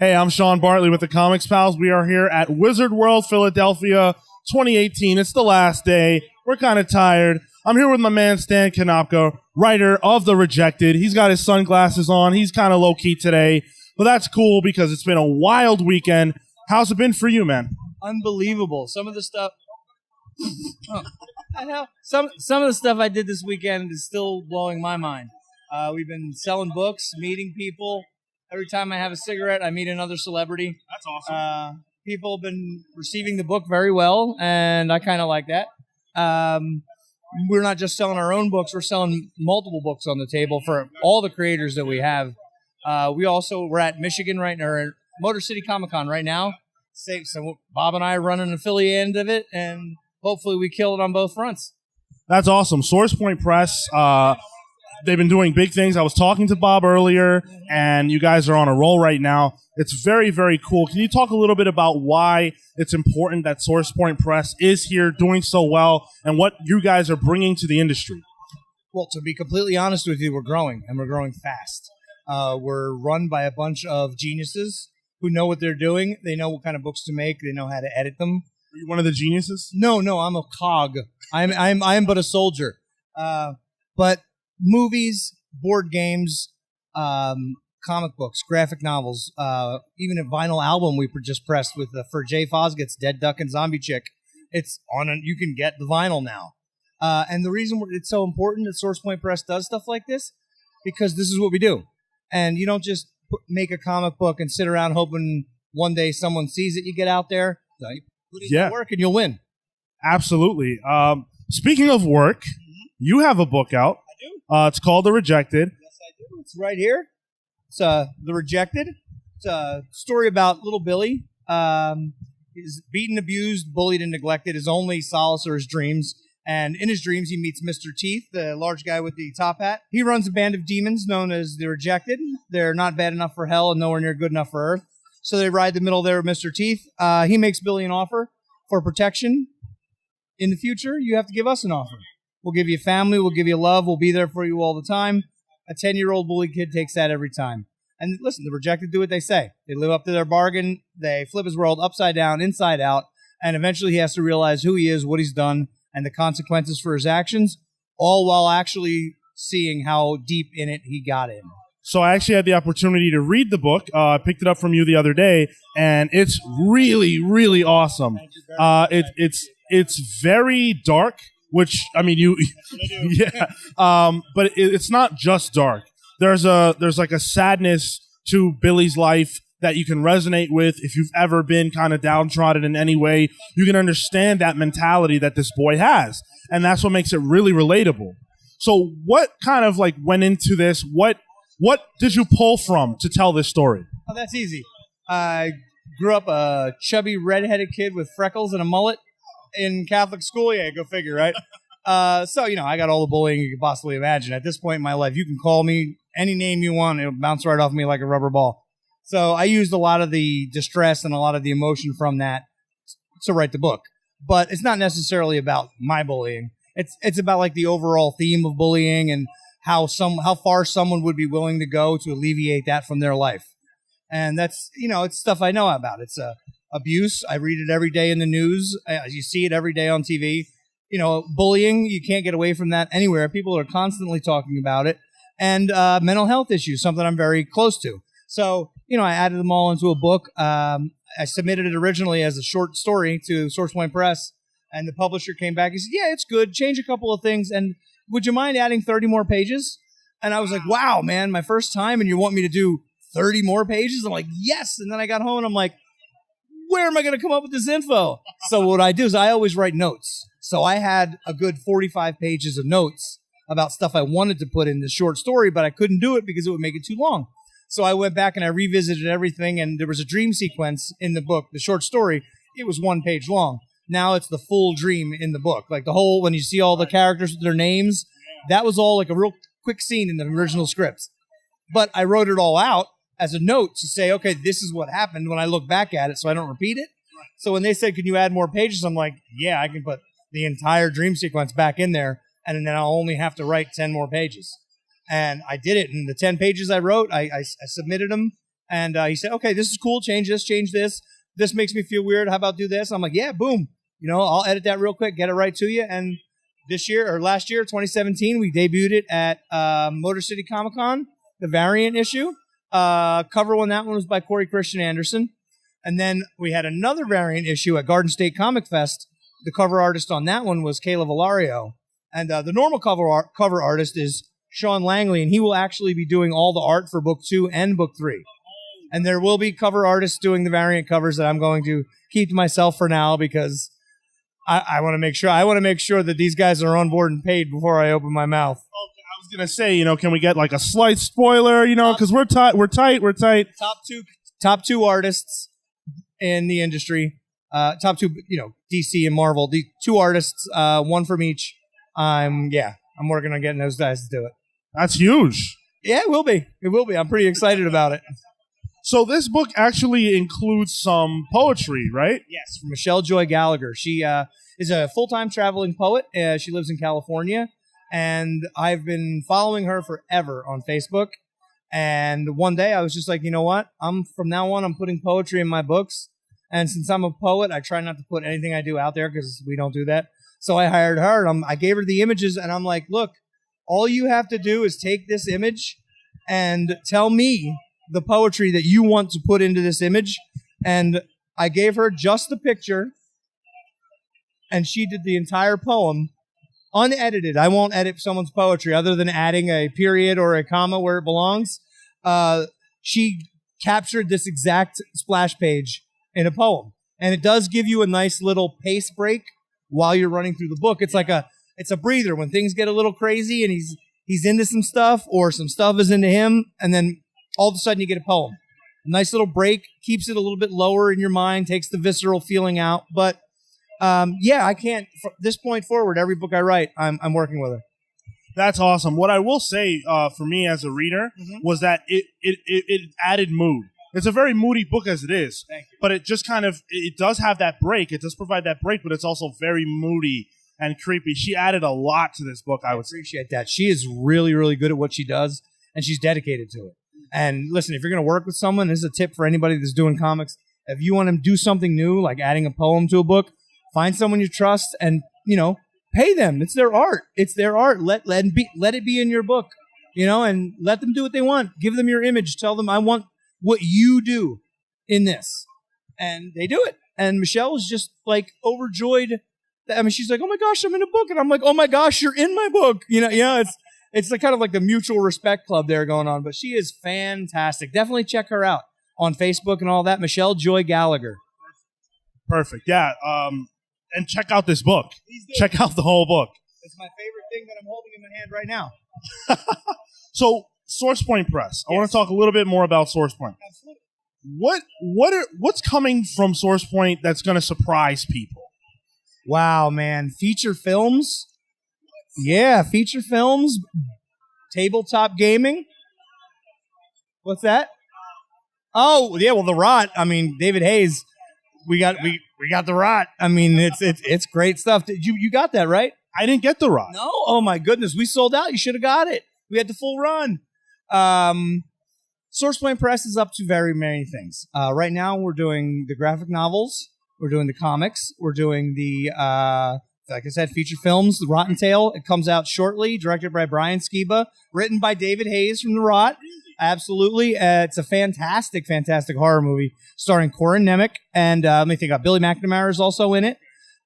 Hey, I'm Sean Bartley with the Comics Pals. We are here at Wizard World, Philadelphia, 2018. It's the last day. We're kind of tired. I'm here with my man, Stan Konopka, writer of The Rejected. He's got his sunglasses on. He's kind of low-key today, but that's cool because it's been a wild weekend. How's it been for you, man? Unbelievable. Some of the stuff... I know. Some of the stuff I did this weekend is still blowing my mind. We've been selling books, meeting people. Every time I have a cigarette, I meet another celebrity. That's awesome. People have been receiving the book very well, and I kind of like that. We're not just selling our own books. We're selling multiple books on the table for all the creators that we have. We're at Michigan right now, or Motor City Comic Con right now. So Bob and I are running an affiliate end of it, and hopefully we kill it on both fronts. That's awesome. Source Point Press, they've been doing big things. I was talking to Bob earlier, and you guys are on a roll right now. It's very, very cool. Can you talk a little bit about why it's important that Source Point Press is here doing so well and what you guys are bringing to the industry? Well, to be completely honest with you, we're growing, and we're growing fast. We're run by a bunch of geniuses who know what they're doing. They know what kind of books to make. They know how to edit them. Are you one of the geniuses? No, I'm a cog. I'm but a soldier. But movies, board games, comic books, graphic novels, even a vinyl album we just pressed with for Jay Fosgett's Dead Duck and Zombie Chick. It's you can get the vinyl now. And the reason it's so important that Source Point Press does stuff like this, because this is what we do. And you don't just make a comic book and sit around hoping one day someone sees it. You get out there, put in work, and you'll win. Absolutely. Speaking of work, you have a book out. I do. It's called The Rejected. Yes, I do. It's right here. It's The Rejected. It's a story about little Billy. He's beaten, abused, bullied, and neglected. His only solace are his dreams. And in his dreams, he meets Mr. Teeth, the large guy with the top hat. He runs a band of demons known as The Rejected. They're not bad enough for hell and nowhere near good enough for Earth. So they ride the middle there with Mr. Teeth. He makes Billy an offer for protection. In the future, you have to give us an offer. We'll give you family. We'll give you love. We'll be there for you all the time. A 10-year-old bully kid takes that every time. And listen, the Rejected do what they say. They live up to their bargain. They flip his world upside down, inside out. And eventually he has to realize who he is, what he's done, and the consequences for his actions, all while actually seeing how deep in it he got in. So I actually had the opportunity to read the book. I picked it up from you the other day, and it's really, really awesome. It's very dark, which, I mean, yeah. But it's not just dark. There's like a sadness to Billy's life that you can resonate with. If you've ever been kind of downtrodden in any way, you can understand that mentality that this boy has. And that's what makes it really relatable. So what kind of like went into this? What did you pull from to tell this story? Oh, that's easy. I grew up a chubby redheaded kid with freckles and a mullet in Catholic school. Yeah, go figure, right? So, I got all the bullying you could possibly imagine. At this point in my life, you can call me any name you want. It'll bounce right off me like a rubber ball. So I used a lot of the distress and a lot of the emotion from that to write the book. But it's not necessarily about my bullying. It's about like the overall theme of bullying and how far someone would be willing to go to alleviate that from their life. And that's, it's stuff I know about. It's abuse. I read it every day in the news. You see it every day on TV. Bullying, you can't get away from that anywhere. People are constantly talking about it. And mental health issues, something I'm very close to. So, I added them all into a book. I submitted it originally as a short story to Source Point Press, and the publisher came back and said, yeah, it's good. Change a couple of things, and would you mind adding 30 more pages? And I was like, wow, man, my first time, and you want me to do 30 more pages? I'm like, yes. And then I got home, and I'm like, where am I going to come up with this info? So what I do is I always write notes. So I had a good 45 pages of notes about stuff I wanted to put in the short story, but I couldn't do it because it would make it too long. So I went back and I revisited everything, and there was a dream sequence in the book, the short story. It was 1 page long. Now it's the full dream in the book. Like the whole, when you see all the characters with their names, that was all like a real quick scene in the original script. But I wrote it all out as a note to say, okay, this is what happened when I look back at it so I don't repeat it. So when they said, can you add more pages? I'm like, yeah, I can put the entire dream sequence back in there, and then I'll only have to write 10 more pages. And I did it. And the 10 pages I wrote, I submitted them, And he said, okay, this is cool. Change this, change this. This makes me feel weird. How about do this? I'm like, yeah, boom. I'll edit that real quick, get it right to you. And last year, 2017, we debuted it at Motor City Comic Con, the variant issue. Cover on that one was by Corey Christian Anderson. And then we had another variant issue at Garden State Comic Fest. The cover artist on that one was Kayla Valario. And the normal cover artist is Sean Langley, and he will actually be doing all the art for book 2 and book 3. And there will be cover artists doing the variant covers that I'm going to keep to myself for now because I want to make sure that these guys are on board and paid before I open my mouth. Okay, I was gonna say, can we get like a slight spoiler? Because we're tight. Top two artists in the industry. Top two, DC and Marvel. The 2 artists, one from each. I'm working on getting those guys to do it. That's huge. Yeah, it will be. It will be. I'm pretty excited about it. So this book actually includes some poetry, right? Yes, from Michelle Joy Gallagher. She is a full-time traveling poet. She lives in California, and I've been following her forever on Facebook. And one day I was just like, you know what? From now on, I'm putting poetry in my books. And since I'm a poet, I try not to put anything I do out there because we don't do that. So I hired her. And I gave her the images, and I'm like, look, all you have to do is take this image and tell me the poetry that you want to put into this image. And I gave her just the picture, and she did the entire poem unedited. I won't edit someone's poetry other than adding a period or a comma where it belongs. She captured this exact splash page in a poem, and it does give you a nice little pace break while you're running through the book. It's like it's a breather when things get a little crazy and he's into some stuff or some stuff is into him, and then all of a sudden you get a poem. A nice little break, keeps it a little bit lower in your mind, takes the visceral feeling out. But I can't, from this point forward, every book I write, I'm working with her. That's awesome. What I will say for me as a reader was that it added mood. It's a very moody book as it is. Thank you. But it just it does have that break. It does provide that break, but it's also very moody and creepy. She added a lot to this book, I would say. Appreciate that. She is really, really good at what she does, and she's dedicated to it. And listen, if you're going to work with someone, this is a tip for anybody that's doing comics. If you want to do something new, like adding a poem to a book, find someone you trust and, pay them. It's their art. It's their art. Let it be in your book, and let them do what they want. Give them your image. Tell them, I want what you do in this. And they do it. And Michelle was just like overjoyed. She's like, oh my gosh, I'm in a book. And I'm like, oh my gosh, you're in my book. It's like kind of like the mutual respect club there going on. But she is fantastic. Definitely check her out on Facebook and all that. Michelle Joy Gallagher. Perfect. Yeah. And check out this book. Check out the whole book. It's my favorite thing that I'm holding in my hand right now. So, Source Point Press. I want to talk a little bit more about Source Point. Absolutely. What's coming from Source Point that's going to surprise people? Wow, man. Feature films? Yeah, feature films. Tabletop gaming. What's that? Oh, yeah, well, The Rot. David Hayes. We got The Rot. It's great stuff. You got that, right? I didn't get The Rot. No? Oh, my goodness. We sold out. You should have got it. We had the full run. Source Point Press is up to very many things. Right now, we're doing the graphic novels. We're doing the comics. We're doing the, like I said, feature films. The Rotten Tale. It comes out shortly, directed by Brian Skiba, written by David Hayes from The Rot. Absolutely. It's a fantastic, fantastic horror movie starring Corin Nemec. And let me think, Billy McNamara is also in it.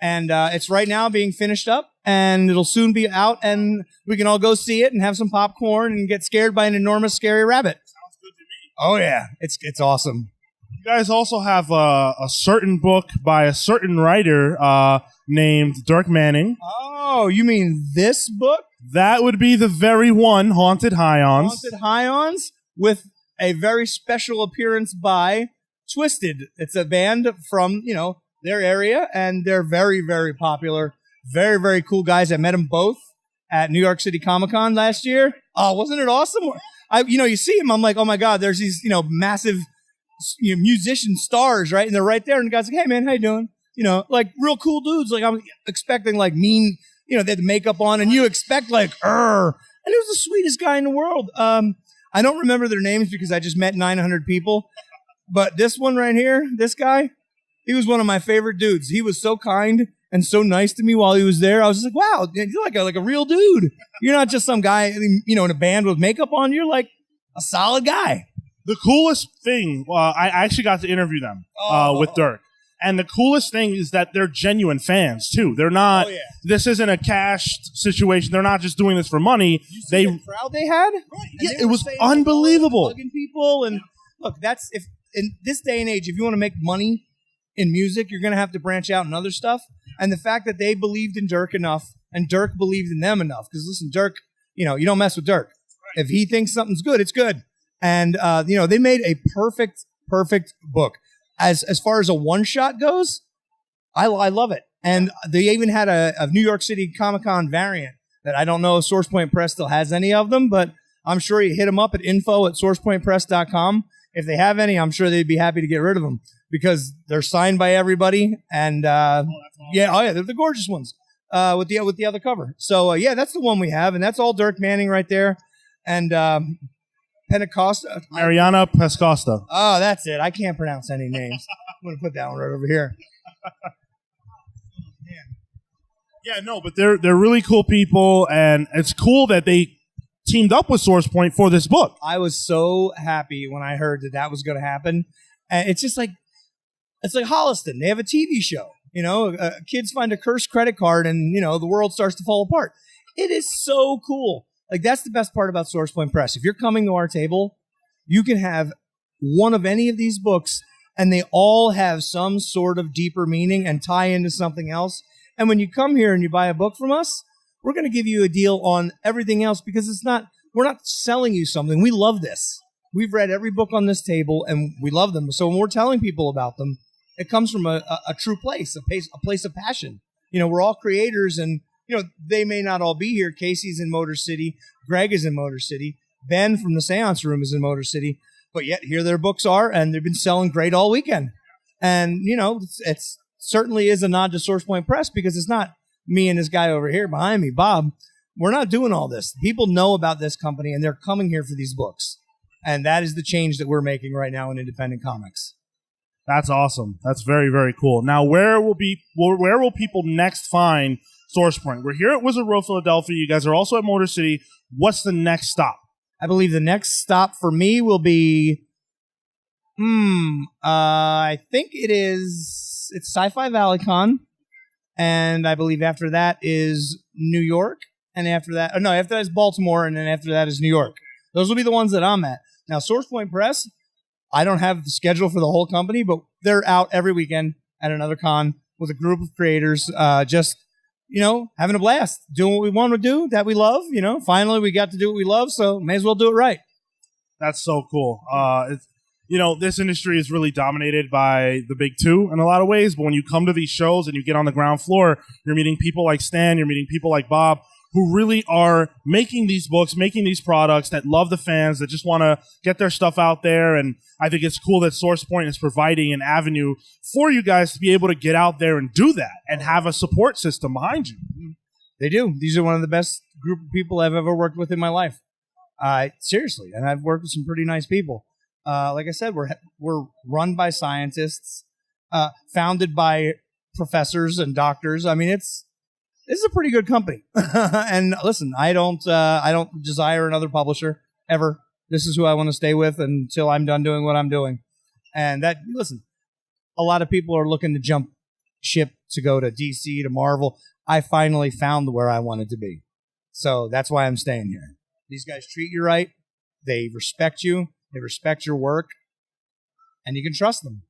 And it's right now being finished up, and it'll soon be out, and we can all go see it and have some popcorn and get scared by an enormous, scary rabbit. Sounds good to me. Oh, yeah. It's awesome. You guys also have a certain book by a certain writer named Dirk Manning. Oh, you mean this book? That would be the very one, Haunted Highons. Haunted Highons, with a very special appearance by Twisted. It's a band from, their area, and they're very, very popular. Very, very cool guys. I met them both at New York City Comic Con last year. Oh, wasn't it awesome? You see them, I'm like, oh my God, there's these, massive musician stars, right? And they're right there, and the guy's like, hey man, how you doing? Like real cool dudes. Like I'm expecting like mean, they had the makeup on, and you expect like, and he was the sweetest guy in the world. I don't remember their names because I just met 900 people. But this one right here, this guy, he was one of my favorite dudes. He was so kind and so nice to me while he was there. I was just like, wow, you're like a real dude. You're not just some guy, in a band with makeup on. You're like a solid guy. The coolest thing, I actually got to interview them with Dirk. And the coolest thing is that they're genuine fans, too. They're not, this isn't a cashed situation. They're not just doing this for money. You see the crowd they had? Right. Yeah, it was unbelievable. Hugging people. And look, if in this day and age, if you want to make money in music, you're going to have to branch out in other stuff. And the fact that they believed in Dirk enough and Dirk believed in them enough. Because listen, Dirk, you don't mess with Dirk. If he thinks something's good, it's good. And, they made a perfect book. As far as a one-shot goes, I love it. And they even had a New York City Comic-Con variant that I don't know if SourcePoint Press still has any of them, but I'm sure you hit them up at info@sourcepointpress.com. If they have any, I'm sure they'd be happy to get rid of them because they're signed by everybody. And, they're the gorgeous ones with the other cover. So, that's the one we have, and that's all Dirk Manning right there. And Pentecosta. Mariana Pescosta. Oh, that's it. I can't pronounce any names. I'm going to put that one right over here. Yeah, no, but they're really cool people, and it's cool that they teamed up with SourcePoint for this book. I was so happy when I heard that was going to happen. And it's just like Holliston. They have a TV show. Kids find a cursed credit card, and the world starts to fall apart. It is so cool. Like, that's the best part about SourcePoint Press. If you're coming to our table, you can have one of any of these books, and they all have some sort of deeper meaning and tie into something else. And when you come here and you buy a book from us, we're going to give you a deal on everything else because we're not selling you something. We love this. We've read every book on this table, and we love them. So when we're telling people about them, it comes from a true place, a place of passion. We're all creators, and they may not all be here. Casey's in Motor City. Greg is in Motor City. Ben from the Seance Room is in Motor City. But yet here their books are, and they've been selling great all weekend. And, it's certainly is a nod to SourcePoint Press because it's not me and this guy over here behind me, Bob. We're not doing all this. People know about this company, and they're coming here for these books. And that is the change that we're making right now in independent comics. That's awesome. That's very, very cool. Now, where will people next find SourcePoint? We're here at Wizard World, Philadelphia. You guys are also at Motor City. What's the next stop? I believe the next stop for me will be, I think it's Sci-Fi Valley Con. And I believe after that is New York. And after that is Baltimore. And then after that is New York. Those will be the ones that I'm at. Now, SourcePoint Press, I don't have the schedule for the whole company, but they're out every weekend at another con with a group of creators, having a blast, doing what we want to do, that we love. Finally we got to do what we love, so may as well do it right. That's so cool. This industry is really dominated by the big two in a lot of ways, but when you come to these shows and you get on the ground floor, you're meeting people like Stan, you're meeting people like Bob, who really are making these books, making these products, that love the fans, that just want to get their stuff out there. And I think it's cool that SourcePoint is providing an avenue for you guys to be able to get out there and do that and have a support system behind you. They do. These are one of the best group of people I've ever worked with in my life. Seriously. And I've worked with some pretty nice people. Like I said, we're run by scientists, founded by professors and doctors. I mean, this is a pretty good company. And listen, I don't desire another publisher ever. This is who I want to stay with until I'm done doing what I'm doing. And a lot of people are looking to jump ship to go to DC, to Marvel. I finally found where I wanted to be. So that's why I'm staying here. These guys treat you right. They respect you. They respect your work. And you can trust them.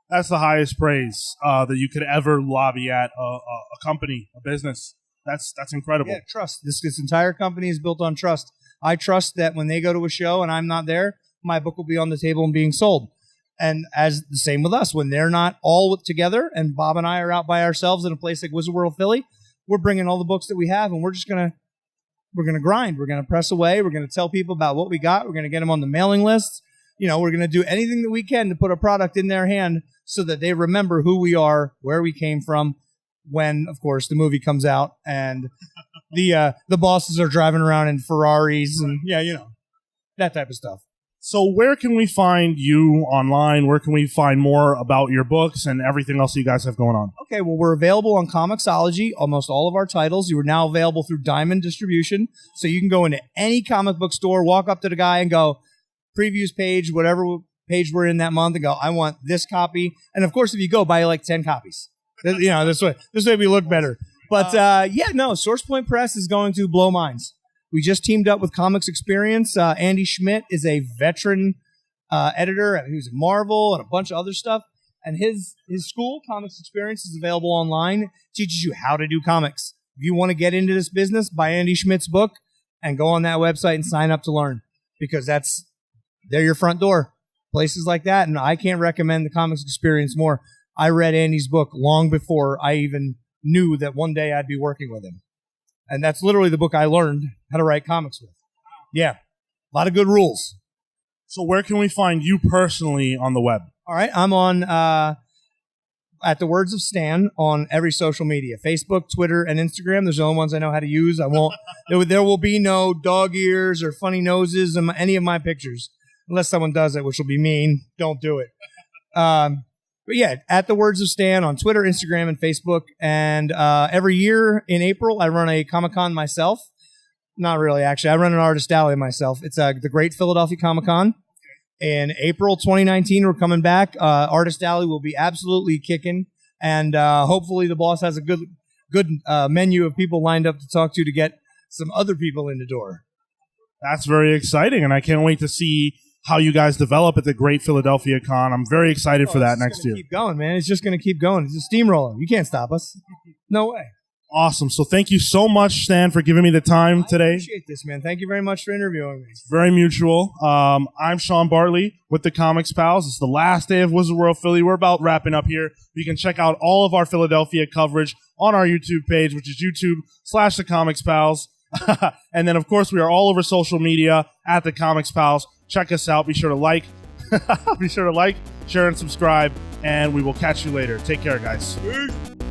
That's the highest praise that you could ever lobby at a company, a business. That's incredible. Yeah, trust. This entire company is built on trust. I trust that when they go to a show and I'm not there, my book will be on the table and being sold. And as the same with us, when they're not all together and Bob and I are out by ourselves in a place like Wizard World Philly, we're bringing all the books that we have and we're going to grind. We're going to press away. We're going to tell people about what we got. We're going to get them on the mailing lists. We're going to do anything that we can to put a product in their hand so that they remember who we are, where we came from, when, of course, the movie comes out and the bosses are driving around in Ferraris and, that type of stuff. So where can we find you online? Where can we find more about your books and everything else you guys have going on? Okay, well, we're available on Comixology, almost all of our titles. You are now available through Diamond Distribution. So you can go into any comic book store, walk up to the guy and go, previews page, whatever page we're in that month, and go, I want this copy. And of course, if you go, buy like 10 copies. You know, this way we look better. But SourcePoint Press is going to blow minds. We just teamed up with Comics Experience. Andy Schmidt is a veteran editor who's at Marvel and a bunch of other stuff. And his school, Comics Experience, is available online. Teaches you how to do comics. If you want to get into this business, buy Andy Schmidt's book and go on that website and sign up to learn. Because they're your front door. Places like that. And I can't recommend the Comics Experience more. I read Andy's book long before I even knew that one day I'd be working with him. And that's literally the book I learned how to write comics with. Yeah, a lot of good rules. So where can we find you personally on the web? All right, I'm on at the Words of Stan on every social media: Facebook, Twitter, and Instagram. There's the only ones I know how to use. I won't. There will be no dog ears or funny noses in any of my pictures, unless someone does it, which will be mean. Don't do it. But yeah, at the Words of Stan on Twitter, Instagram, and Facebook. And every year in April, I run a Comic-Con myself. Not really, actually. I run an Artist Alley myself. It's the Great Philadelphia Comic-Con. In April 2019, we're coming back. Artist Alley will be absolutely kicking. And hopefully the boss has a good menu of people lined up to talk to get some other people in the door. That's very exciting, and I can't wait to see how you guys develop at the Great Philadelphia Con. I'm very excited for that next year. Keep going, man. It's just going to keep going. It's a steamroller. You can't stop us. No way. Awesome. So thank you so much, Stan, for giving me the time today. I appreciate this, man. Thank you very much for interviewing me. It's very mutual. I'm Sean Bartley with the Comics Pals. It's the last day of Wizard World Philly. We're about wrapping up here. You can check out all of our Philadelphia coverage on our YouTube page, which is YouTube/The Comics Pals. And then, of course, we are all over social media at the Comics Pals. Check us out. Be sure to like, share, and subscribe. And we will catch you later. Take care, guys. Peace.